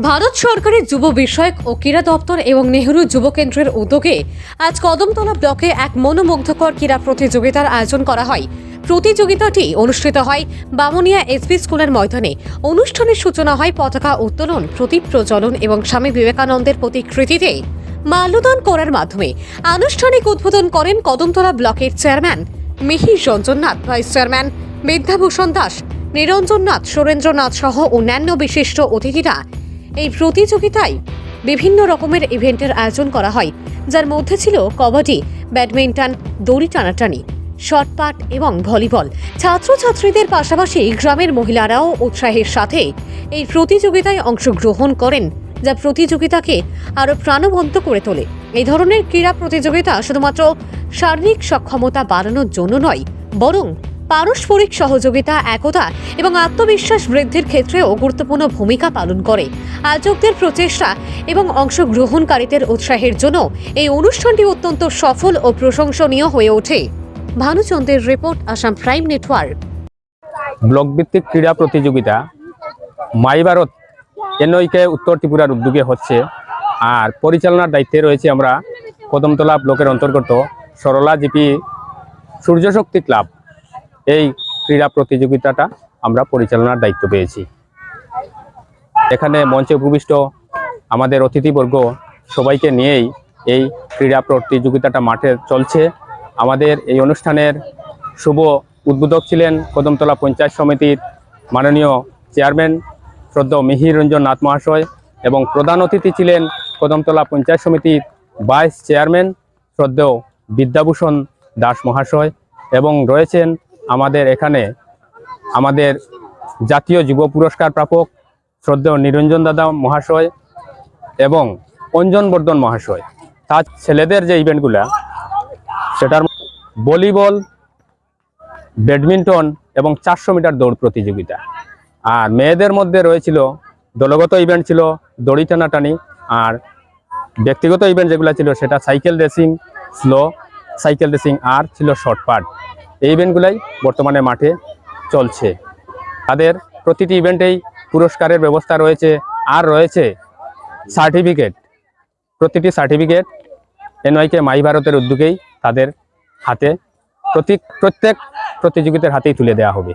ভারত সরকারের যুব বিষয়ক ও ক্রীড়া দপ্তর এবং নেহরু যুব কেন্দ্রের উদ্যোগে আজ কদমতলা ব্লকে এক মনোমুগ্ধকর ক্রীড়া প্রতিযোগিতার আয়োজন করা হয়। প্রতিযোগিতাটি অনুষ্ঠিত হয় বামুনিয়া এসপি স্কুলের ময়দানে। অনুষ্ঠানের সূচনা হয় পতাকা উত্তোলন, প্রদীপ প্রজ্বলন এবং স্বামী বিবেকানন্দের প্রতিকৃতিতে মাল্যদান করার মাধ্যমে। আনুষ্ঠানিক উদ্বোধন করেন কদমতলা ব্লকের chairman Mihir Ranjan Nath, vice chairman Bidyabhushan Das, Niranjan Nath, Surendranath সহ অন্যান্য বিশিষ্ট অতিথিরা। এই প্রতিযোগিতায় বিভিন্ন রকমের ইভেন্টের আয়োজন করা হয়, যার মধ্যে ছিল কবাডি, ব্যাডমিন্টন, দড়ি টানাটানি, শটপাট এবং ভলিবল। ছাত্রছাত্রীদের পাশাপাশি গ্রামের মহিলারাও উৎসাহের সাথে এই প্রতিযোগিতায় অংশগ্রহণ করেন, যা প্রতিযোগিতাকে আরও প্রাণবন্ত করে তোলে। এই ধরনের ক্রীড়া প্রতিযোগিতা শুধুমাত্র শারীরিক সক্ষমতা বাড়ানোর জন্য নয়, বরং পারস্পরিক সহযোগিতা, একতা এবং আত্মবিশ্বাস বৃদ্ধির ক্ষেত্রেও গুরুত্বপূর্ণ ভূমিকা পালন করে। আয়োজকদের প্রচেষ্টা এবং অংশগ্রহণকারীদের উৎসাহের জন্য এই অনুষ্ঠানটি অত্যন্ত সফল ও প্রশংসনীয় হয়ে ওঠে। ভানুচন্দ্রের report, Assam prime network. Block ভিত্তিক ক্রীড়া প্রতিযোগিতা মাই ভারত এনওইকে উত্তর ত্রিপুরার উদ্যোগে হচ্ছে, আর পরিচালনার দায়িত্বে রয়েছে আমরা কদমতলা ব্লকের অন্তর্গত সরলা জিপি সূর্যশক্তি ক্লাব। এই ক্রীড়া প্রতিযোগিতাটা আমরা পরিচালনার দায়িত্ব পেয়েছি। এখানে মঞ্চে উপবিষ্ট আমাদের অতিথিবর্গ সবাইকে নিয়েই এই ক্রীড়া প্রতিযোগিতাটা মাঠে চলছে। আমাদের এই অনুষ্ঠানের শুভ উদ্বোধক ছিলেন কদমতলা পঞ্চায়েত সমিতির মাননীয় চেয়ারম্যান শ্রদ্ধেয় মিহির রঞ্জন নাথ মহাশয়, এবং প্রধান অতিথি ছিলেন কদমতলা পঞ্চায়েত সমিতির ভাইস চেয়ারম্যান শ্রদ্ধেয় বিদ্যাভূষণ দাস মহাশয়, এবং রয়েছেন আমাদের এখানে আমাদের জাতীয় যুব পুরস্কার প্রাপক শ্রদ্ধেয় নিরঞ্জন দাদা মহাশয় এবং অঞ্জন বর্ধন মহাশয়। তার ছেলেদের যে ইভেন্টগুলা, সেটার ভলিবল, ব্যাডমিন্টন এবং 400 মিটার দৌড় প্রতিযোগিতা। আর মেয়েদের মধ্যে রয়েছিল দলগত ইভেন্ট ছিল দড়ি টানাটানি, আর ব্যক্তিগত ইভেন্ট যেগুলো ছিল সেটা cycle racing, slow cycle racing, আর ছিল শর্টপাট। এই ইভেন্টগুলাই বর্তমানে মাঠে চলছে। তাদের প্রতিটি ইভেন্টেই পুরস্কারের ব্যবস্থা রয়েছে, আর রয়েছে সার্টিফিকেট। প্রতিটি সার্টিফিকেট এনওয়াইকে মাই ভারতের উদ্যোগেই তাদের হাতে প্রত্যেক প্রতিযোগিতার হাতেই তুলে দেওয়া হবে।